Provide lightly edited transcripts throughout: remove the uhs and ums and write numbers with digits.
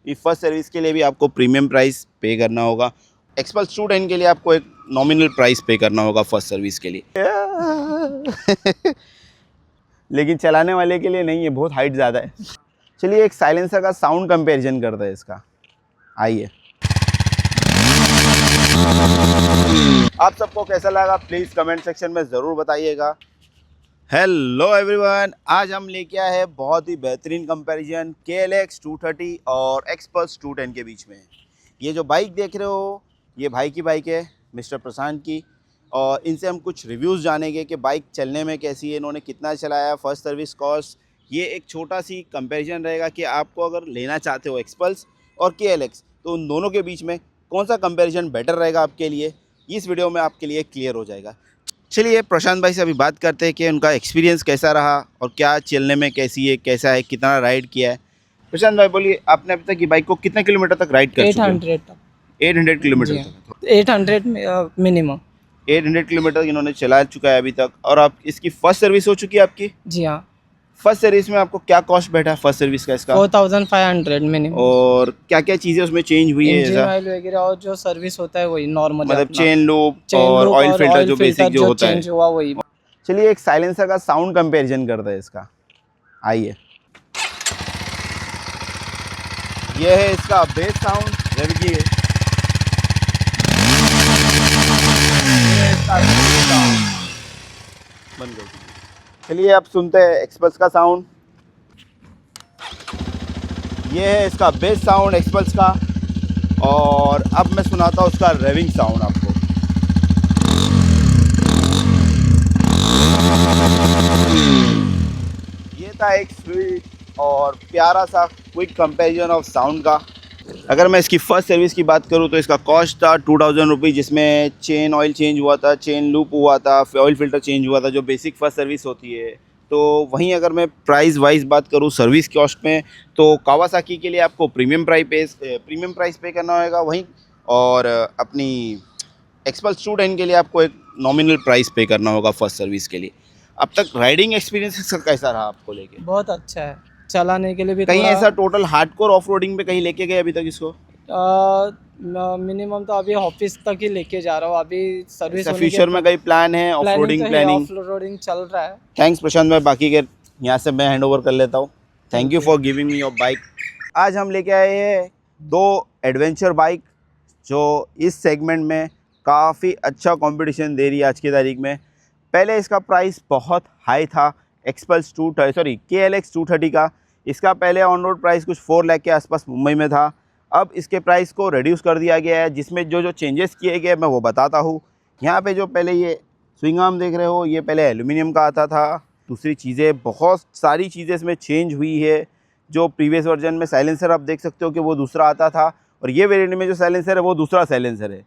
इस first service के लिए भी आपको प्रीमियम प्राइस पे करना होगा। एक्सपल्स 210 के लिए आपको एक नॉमिनल प्राइस पे करना होगा फर्स्ट सर्विस के लिए। लेकिन चलाने वाले के लिए नहीं है, बहुत हाइट ज़्यादा है। चलिए एक साइलेंसर का साउंड कंपैरिजन करते हैं इसका, आइए। आप सबको कैसा लगा प्लीज़ कमेंट सेक्शन में ज़रूर बताइएगा। हेलो एवरीवन, आज हम लेके आए हैं बहुत ही बेहतरीन कंपैरिजन KLX 230 और एक्सपल्स 210 के बीच में। ये जो बाइक देख रहे हो ये भाई की बाइक है, मिस्टर प्रशांत की, और इनसे हम कुछ रिव्यूज़ जानेंगे कि बाइक चलने में कैसी है, इन्होंने कितना चलाया, फर्स्ट सर्विस कॉस्ट। ये एक छोटा सी कंपैरिजन रहेगा कि आपको अगर लेना चाहते हो एक्सपल्स और KLX तो उन दोनों के बीच में कौन सा कंपैरिजन बेटर रहेगा आपके लिए, इस वीडियो में आपके लिए क्लियर हो जाएगा। चलिए प्रशांत भाई से अभी बात करते हैं कि उनका एक्सपीरियंस कैसा रहा और क्या चलने में कैसी है, कैसा है, कितना राइड किया है। प्रशांत भाई बोलिए, आपने अभी तक ये बाइक को कितने किलोमीटर तक राइड कर चुके हो? 800 तक। 800 किलोमीटर तक। 800 मिनिमम। 800 किलोमीटर इन्होंने चला चुका है अभी तक। और आप इसकी फर्स्ट सर्विस हो चुकी है आपकी? जी हाँ। फर्स्ट सर्विस में आपको क्या कॉस्ट बैठा है फर्स्ट सर्विस का इसका? 4500 मिनिमम। और क्या क्या चीज़ें उसमें चेंज हुई है? इंजन ऑयल वगैरह और जो सर्विस होता है वही नॉर्मल, मतलब चेन लूप और ऑयल फिल्टर जो बेसिक जो होता है चेंज हुआ वही। चलिए एक साइलेंसर का साउंड कंपैरिजन करते हैं इसका, आइए। ये है इसका बेस साउंड, रेवगी है। ये इसका साउंड बंद कर दीजिए। चलिए अब सुनते हैं एक्सपल्स का साउंड। ये है इसका बेस साउंड एक्सपल्स का, और अब मैं सुनाता हूँ उसका रेविंग साउंड आपको। ये था एक स्वीट और प्यारा सा क्विक कंपैरिजन ऑफ साउंड का। अगर मैं इसकी फ़र्स्ट सर्विस की बात करूँ तो इसका कॉस्ट था 2000 रुपीज़, जिसमें चेन ऑयल चेंज हुआ था, चेन लूप हुआ था, ऑयल फिल्टर चेंज हुआ था, जो बेसिक फर्स्ट सर्विस होती है। तो वहीं अगर मैं प्राइस वाइज बात करूँ सर्विस कॉस्ट में, तो कावासाकी के लिए आपको प्रीमियम प्राइस पे करना होगा वहीं, और अपनी एक्सपल्स 210 के लिए आपको एक नॉमिनल प्राइस पे करना होगा फर्स्ट सर्विस के लिए। अब तक राइडिंग एक्सपीरियंस इसका कैसा रहा आपको लेके? बहुत अच्छा है, चलाने के लिए भी। कहीं ऐसा टोटल हार्डकोर ऑफ रोडिंग पे कहीं लेके गए अभी तक इसको? मिनिमम तो अभी ऑफिस तक ही लेके जा रहा हूँ। अभी सर्विस फ्यूचर में कहीं प्लान है off roading planning? Off roading चल रहा है। थैंक्स प्रशांत भाई, बाकी के यहाँ से मैं हैंड ओवर कर लेता हूँ। Thank you for giving me your bike. आज हम लेके आए हैं 2 एडवेंचर बाइक जो इस सेगमेंट में काफ़ी अच्छा कंपटीशन दे रही है आज की तारीख में। पहले इसका प्राइस बहुत हाई था, KLX 230 का। इसका पहले ऑन रोड प्राइस कुछ 4 लाख के आसपास मुंबई में था। अब इसके प्राइस को रिड्यूस कर दिया गया है, जिसमें जो चेंजेस किए गए मैं वो बताता हूँ। यहाँ पे जो पहले ये स्विंग आर्म देख रहे हो, ये पहले एल्यूमिनियम का आता था। दूसरी चीज़ें, बहुत सारी चीज़ें इसमें चेंज हुई है। जो प्रीवियस वर्जन में साइलेंसर आप देख सकते हो कि वो दूसरा आता था, और ये वेरिएंट में जो साइलेंसर है वो दूसरा साइलेंसर है।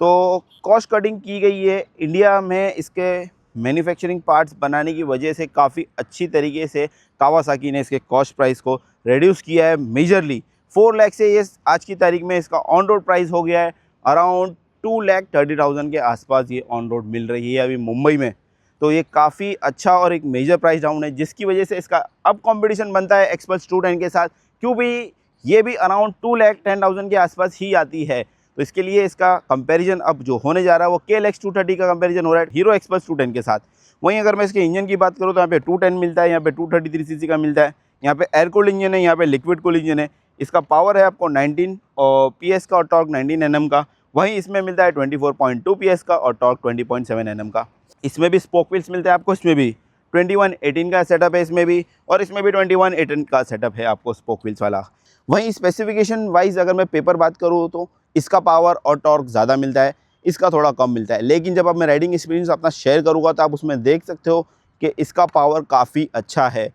तो कॉस्ट कटिंग की गई है। इंडिया में इसके मैन्युफैक्चरिंग पार्ट्स बनाने की वजह से काफ़ी अच्छी तरीके से कावासाकी ने इसके कॉस्ट प्राइस को रिड्यूस किया है मेजरली। 4 लाख से ये आज की तारीख में इसका ऑन रोड प्राइस हो गया है अराउंड 2,30,000 के आसपास ये ऑन रोड मिल रही है अभी मुंबई में। तो ये काफ़ी अच्छा और एक मेजर प्राइस डाउन है, जिसकी वजह से इसका अब कंपटीशन बनता है एक्सपल्स 210 के साथ, क्योंकि ये भी अराउंड 2,10,000 के आसपास ही आती है। तो इसके लिए इसका कंपैरिजन अब जो होने जा रहा है वो KLX 230 का कंपैरिजन हो रहा है हीरो एक्सपल्स 210 के साथ। वहीं अगर मैं इसके इंजन की बात करूँ तो यहाँ पे 210 मिलता है, यहाँ पे 233 सीसी का मिलता है, यहाँ पे एयर कूल्ड इंजन है, यहाँ पे लिक्विड कूल्ड इंजन है। इसका पावर है आपको 19 और PS का और टॉर्क 19 Nm का। वहीं इसमें मिलता है 24.2 PS का और टॉर्क 20.7 Nm का। इसमें भी स्पोक व्हील्स मिलते हैं आपको, इसमें भी 2118 का सेटअप है इसमें भी, और इसमें भी 2118 का सेटअप है आपको स्पोक व्हील्स वाला। वहीं स्पेसिफिकेशन वाइज अगर मैं पेपर बात करूँ तो इसका पावर और टॉर्क ज़्यादा मिलता है, इसका थोड़ा कम मिलता है। लेकिन जब अब मैं राइडिंग एक्सपीरियंस अपना शेयर करूँगा तो आप उसमें देख सकते हो कि इसका पावर काफ़ी अच्छा है।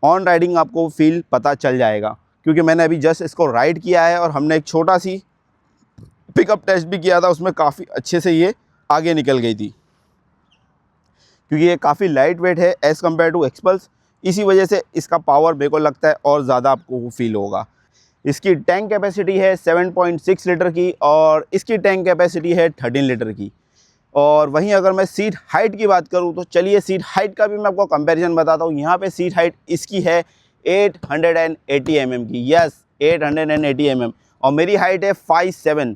ऑन राइडिंग आपको फील पता चल जाएगा, क्योंकि मैंने अभी जस्ट इसको राइड किया है और हमने एक छोटा सी पिकअप टेस्ट भी किया था, उसमें काफ़ी अच्छे से ये आगे निकल गई थी, क्योंकि ये काफ़ी लाइट वेट है एज़ कम्पेयर टू एक्सपल्स। इसी वजह से इसका पावर मेरे को लगता है और ज़्यादा आपको फील होगा। इसकी टैंक कैपेसिटी है 7.6 लीटर की, और इसकी टैंक कैपेसिटी है 13 लीटर की। और वहीं अगर मैं सीट हाइट की बात करूं तो चलिए सीट हाइट का भी मैं आपको कंपैरिजन बताता हूं। यहाँ पे सीट हाइट इसकी है 880 mm की। यस, 880 mm और मेरी हाइट है 5'7".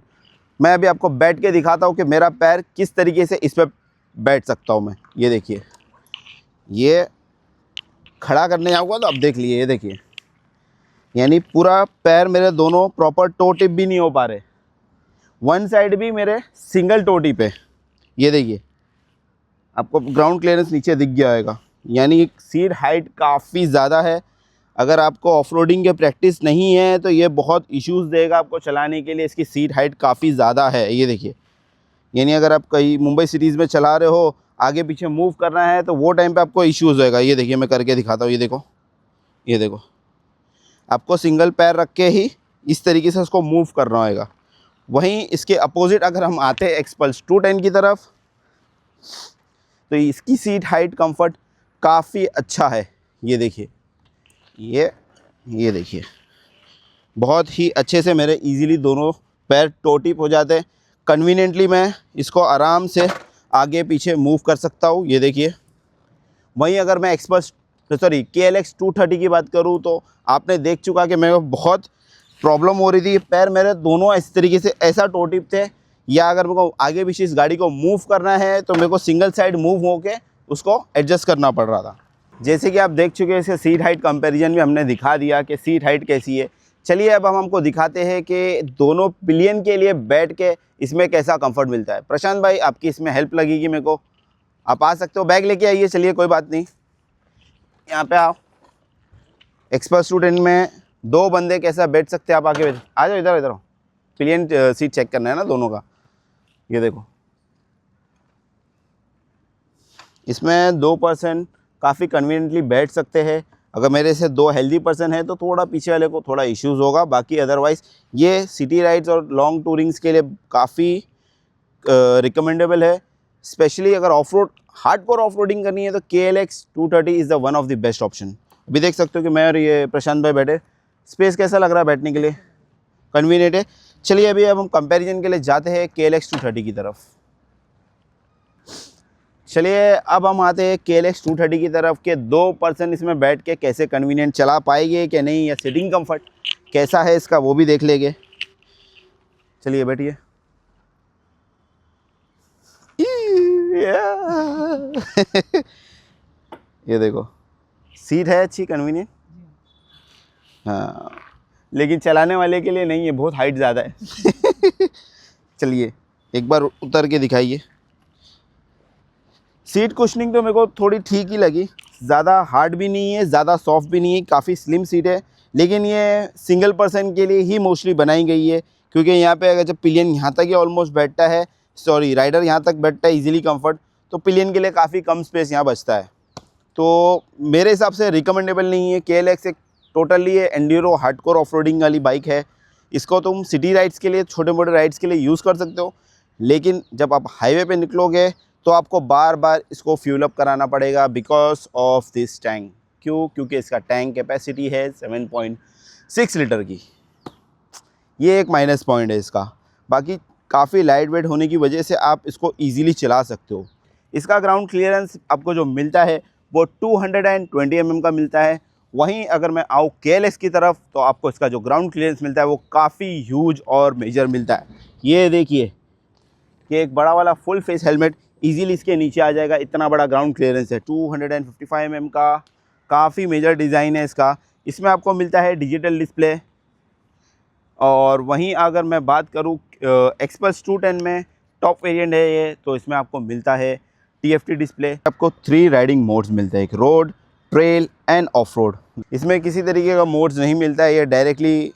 मैं अभी आपको बैठ के दिखाता हूँ कि मेरा पैर किस तरीके से इस पर बैठ सकता हूँ मैं। ये देखिए, ये खड़ा करने जाऊँगा तो अब देख लिए, ये देखिए, यानी पूरा पैर मेरे दोनों प्रॉपर टो टिप भी नहीं हो पा रहे, वन साइड भी मेरे सिंगल टो टिप है। ये देखिए, आपको ग्राउंड क्लियरेंस नीचे दिख गया होगा, यानी सीट हाइट काफ़ी ज़्यादा है। अगर आपको ऑफ-रोडिंग के प्रैक्टिस नहीं है तो ये बहुत इश्यूज़ देगा आपको चलाने के लिए। इसकी सीट हाइट काफ़ी ज़्यादा है, ये देखिए, यानी अगर आप कहीं मुंबई सिटीज़ में चला रहे हो, आगे पीछे मूव करना है तो वो टाइम पे आपको इश्यूज़ होएगा। ये देखिए, मैं करके दिखाता हूँ, ये देखो, ये देखो, आपको सिंगल पैर रख के ही इस तरीके से उसको मूव करना होएगा। वहीं इसके अपोजिट अगर हम आते हैं एक्सपल्स 210 की तरफ, तो इसकी सीट हाइट कंफर्ट काफ़ी अच्छा है। ये देखिए, ये देखिए, बहुत ही अच्छे से मेरे इजीली दोनों पैर टो टिप हो जाते हैं। कन्वीनियंटली मैं इसको आराम से आगे पीछे मूव कर सकता हूँ। ये देखिए, वहीं अगर मैं KLX 230 की बात करूँ तो आपने देख चुका कि मेरे को बहुत प्रॉब्लम हो रही थी। पैर मेरे दोनों इस तरीके से ऐसा टो टिप थे, या अगर मेरे को आगे पीछे इस गाड़ी को मूव करना है तो मेरे को सिंगल साइड मूव होके उसको एडजस्ट करना पड़ रहा था। जैसे कि आप देख चुके हैं, इसके सीट हाइट कंपैरिजन में हमने दिखा दिया कि सीट हाइट कैसी है। चलिए अब हम हमको दिखाते हैं कि दोनों पिलियन के लिए बैठ के इसमें कैसा कंफर्ट मिलता है। प्रशांत भाई, आपकी इसमें हेल्प लगेगी मेरे को, आप आ सकते हो, बैग लेके आइए। चलिए कोई बात नहीं, यहाँ पे आओ। एक्सपर्ट स्टूडेंट में 2 बंदे कैसा बैठ सकते हैं, आप आके आ जाओ, इधर आओ। पिलियन सीट चेक करना है ना दोनों का। ये देखो, इसमें 2 पर्सन काफ़ी कन्वीनियंटली बैठ सकते हैं। अगर मेरे से 2 हेल्दी पर्सन है तो थोड़ा पीछे वाले को थोड़ा इश्यूज़ होगा, बाकी अदरवाइज़ ये सिटी राइड्स और लॉन्ग टूरिंग्स के लिए काफ़ी रिकमेंडेबल है। स्पेशली अगर हार्डकोर ऑफ रोडिंग करनी है तो KLX 230 is the one of the best option. अभी देख सकते हो कि मैं और ये प्रशांत भाई बैठे, स्पेस कैसा लग रहा है बैठने के लिए, कन्वीनियंट है। चलिए अब हम कंपैरिजन के लिए जाते हैं KLX 230 की तरफ। चलिए अब हम आते हैं KLX 230 की तरफ के 2 पर्सन इसमें बैठ के कैसे कन्वीनियंट चला पाएंगे कि नहीं, या सीटिंग कंफर्ट कैसा है इसका वो भी देख लेंगे। चलिए बैठिए। ये देखो, सीट है अच्छी, कन्वीनियंट, हाँ, लेकिन चलाने वाले के लिए नहीं है, बहुत हाइट ज़्यादा है। चलिए एक बार उतर के दिखाइए। सीट कुशनिंग तो मेरे को थोड़ी ठीक ही लगी, ज़्यादा हार्ड भी नहीं है, ज़्यादा सॉफ्ट भी नहीं है, काफ़ी स्लिम सीट है। लेकिन ये सिंगल पर्सन के लिए ही मोस्टली बनाई गई है, क्योंकि यहाँ पे अगर जब पिलियन यहाँ तक ही ऑलमोस्ट बैठता है, राइडर यहाँ तक बैठता है इजीली कंफर्ट, तो पिलियन के लिए काफ़ी कम स्पेस यहाँ बचता है। तो मेरे हिसाब से रिकमेंडेबल नहीं है। KLX एक totally Enduro hardcore off roading वाली बाइक है। इसको तुम सिटी राइड्स के लिए, छोटे मोटे राइड्स के लिए यूज़ कर सकते हो, लेकिन जब आप हाईवे पे निकलोगे तो आपको बार बार इसको फ्यूल अप कराना पड़ेगा बिकॉज ऑफ दिस टैंक। क्यों? क्योंकि इसका टैंक कैपेसिटी है 7.6 लीटर की। ये एक माइनस पॉइंट है इसका। बाकी काफ़ी लाइट वेट होने की वजह से आप इसको ईजिली चला सकते हो। इसका ग्राउंड क्लियरेंस आपको जो मिलता है वो 220 mm का मिलता है। वहीं अगर मैं आऊँ KLX की तरफ तो आपको इसका जो ग्राउंड क्लियरेंस मिलता है वो काफ़ी ह्यूज और मेजर मिलता है। ये देखिए कि एक बड़ा वाला फुल फेस हेलमेट इजीली इसके नीचे आ जाएगा, इतना बड़ा ग्राउंड क्लियरेंस है। 255 mm का काफ़ी मेजर डिज़ाइन है इसका। इसमें आपको मिलता है डिजिटल डिस्प्ले। और वहीं अगर मैं बात करूँ एक्सपल्स 210 में टॉप वेरिएंट है ये, तो इसमें आपको मिलता है TFT डिस्प्ले। आपको 3 राइडिंग मोड्स मिलते हैं, एक road, trail end of road. इसमें किसी तरीके का मोड्स नहीं मिलता है, ये डायरेक्टली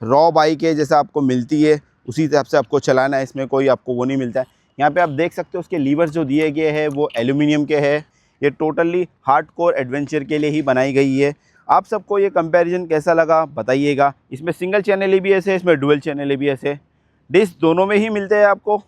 रॉ बाइक है जैसा आपको मिलती है उसी हिसाब से आपको चलाना है, इसमें कोई आपको वो नहीं मिलता है। यहाँ पे आप देख सकते हो उसके लीवर्स जो दिए गए हैं वो एल्यूमिनियम के हैं। ये टोटली हार्डकोर एडवेंचर के लिए ही बनाई गई है। आप सबको ये कंपैरिजन कैसा लगा बताइएगा। इसमें सिंगल चैनल ABS है, इसमें डुअल चैनल ABS है। डिस्क दोनों में ही मिलते हैं आपको।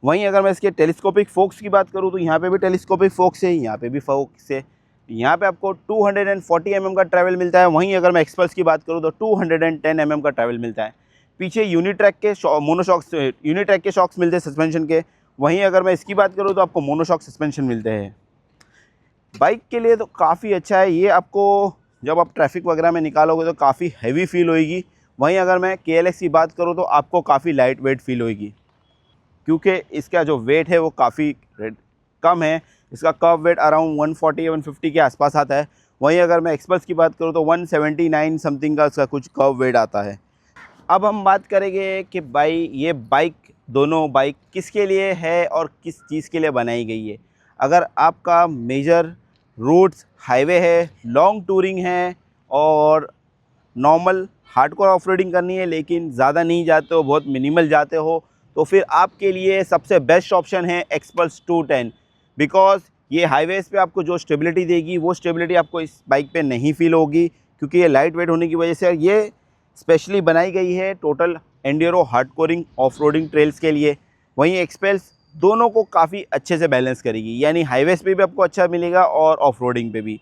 वहीं अगर मैं इसके टेलीस्कोपिक फोक्स की बात करूँ तो यहाँ पे भी टेलीस्कोपिक फोक्स है, यहाँ पे भी फोक्स है। यहाँ पे आपको 240 mm का ट्रैवल मिलता है। वहीं अगर मैं एक्सपल्स की बात करूँ तो 210 mm का ट्रैवल मिलता है। पीछे यूनिट्रैक के मोनोशॉक्स, यूनिट्रैक के शॉक्स मिलते हैं सस्पेंशन के। वहीं अगर मैं इसकी बात करूँ तो आपको मोनोशॉक सस्पेंशन मिलते हैं। बाइक के लिए तो काफ़ी अच्छा है। ये आपको जब आप ट्रैफिक वगैरह में निकालोगे तो काफ़ी हैवी फील होएगी। वहीं अगर मैं KLX की बात करूँ तो आपको काफ़ी लाइट वेट फील होएगी, क्योंकि इसका जो वेट है वो काफ़ी कम है। इसका कर्व वेट अराउंड 140 या 150 के आसपास आता है। वहीं अगर मैं एक्सपल्स की बात करूँ तो 179 समथिंग का इसका कुछ कर्व वेट आता है। अब हम बात करेंगे कि भाई ये दोनों बाइक किसके लिए है और किस चीज़ के लिए बनाई गई है। अगर आपका मेजर रूट्स हाईवे है, लॉन्ग टूरिंग है और नॉर्मल हार्डकोर ऑफरोडिंग करनी है लेकिन ज़्यादा नहीं जाते हो, बहुत मिनिमल जाते हो, तो फिर आपके लिए सबसे बेस्ट ऑप्शन है एक्सपल्स 210। बिकॉज़ ये हाईवेज़ पे आपको जो स्टेबिलिटी देगी वो स्टेबिलिटी आपको इस बाइक पे नहीं फील होगी, क्योंकि ये लाइट वेट होने की वजह से ये स्पेशली बनाई गई है टोटल एंड्योरो हार्डकोरिंग ऑफरोडिंग ट्रेल्स के लिए। वहीं एक्सपल्स दोनों को काफ़ी अच्छे से बैलेंस करेगी, यानी हाईवेज़ पे भी आपको अच्छा मिलेगा और ऑफरोडिंग पे भी।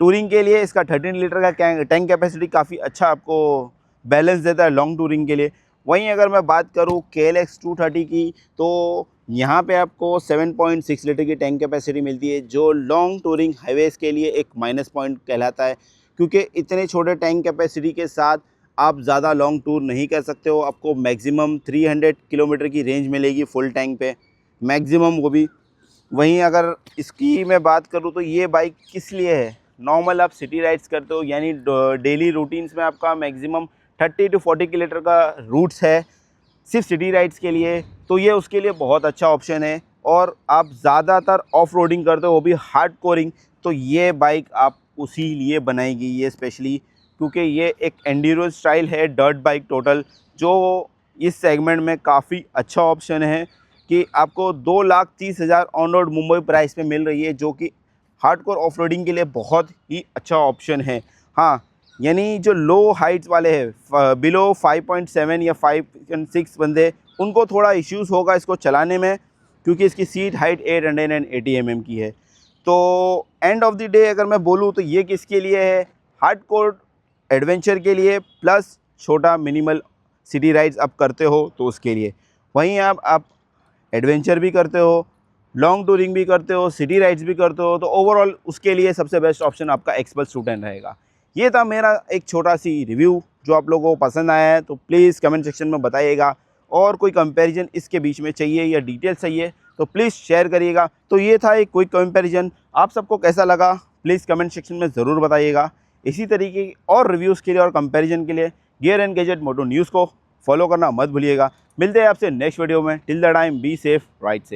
टूरिंग के लिए इसका 13 लीटर का टैंक कैपेसिटी काफ़ी अच्छा आपको बैलेंस देता है लॉन्ग टूरिंग के लिए। वहीं अगर मैं बात करूँ KLX 230 की, तो यहाँ पे आपको 7.6 लीटर की टैंक कैपेसिटी मिलती है, जो लॉन्ग टूरिंग हाईवेज़ के लिए एक माइनस पॉइंट कहलाता है, क्योंकि इतने छोटे टैंक कैपेसिटी के साथ आप ज़्यादा लॉन्ग टूर नहीं कर सकते हो। आपको मैक्सिमम 300 किलोमीटर की रेंज मिलेगी फुल टैंक पे, मैक्सिमम वो भी। वहीं अगर इसकी मैं बात करूँ तो ये बाइक किस लिए है, नॉर्मल आप सिटी राइड्स करते हो, यानी डेली रूटीन्स में आपका मैक्सिमम 30 to 40 किलोमीटर का रूट्स है सिर्फ सिटी राइड्स के लिए, तो ये उसके लिए बहुत अच्छा ऑप्शन है। और आप ज़्यादातर ऑफ रोडिंग करते हो, वो भी हार्ड कोरिंग, तो ये बाइक आप उसी लिए बनाई गई है स्पेशली, क्योंकि ये एक एंड्योरेंस स्टाइल है डर्ट बाइक टोटल, जो इस सेगमेंट में काफ़ी अच्छा ऑप्शन है कि आपको 2,30,000 ऑन रोड मुंबई प्राइस में मिल रही है, जो कि हार्डकोर ऑफरोडिंग के लिए बहुत ही अच्छा ऑप्शन है। हाँ, यानी जो लो हाइट्स वाले हैं, बिलो 5.7 या 5.6 बंदे, उनको थोड़ा इश्यूज़ होगा इसको चलाने में, क्योंकि इसकी सीट हाइट 880 mm की है। तो एंड ऑफ द डे अगर मैं बोलूँ तो ये किसके लिए है, हार्डकोर एडवेंचर के लिए, प्लस छोटा मिनिमल सिटी राइड्स आप करते हो तो उसके लिए। वहीं आप एडवेंचर भी करते हो, लॉन्ग टूरिंग भी करते हो, सिटी राइड्स भी करते हो, तो ओवरऑल उसके लिए सबसे बेस्ट ऑप्शन आपका एक्सपल्स 210 रहेगा। ये था मेरा एक छोटा सी रिव्यू, जो आप लोगों को पसंद आया है तो प्लीज़ कमेंट सेक्शन में बताइएगा, और कोई कंपैरिजन इसके बीच में चाहिए या डिटेल चाहिए तो प्लीज़ शेयर करिएगा। तो ये था एक क्विक कंपैरिजन, आप सबको कैसा लगा प्लीज़ कमेंट सेक्शन में ज़रूर बताइएगा। इसी तरीके की और रिव्यूज़ के लिए और कंपैरिजन के लिए Gear and Gadget Moto News को फॉलो करना मत भूलिएगा। मिलते हैं आपसे नेक्स्ट वीडियो में। Till the time be safe, ride safe.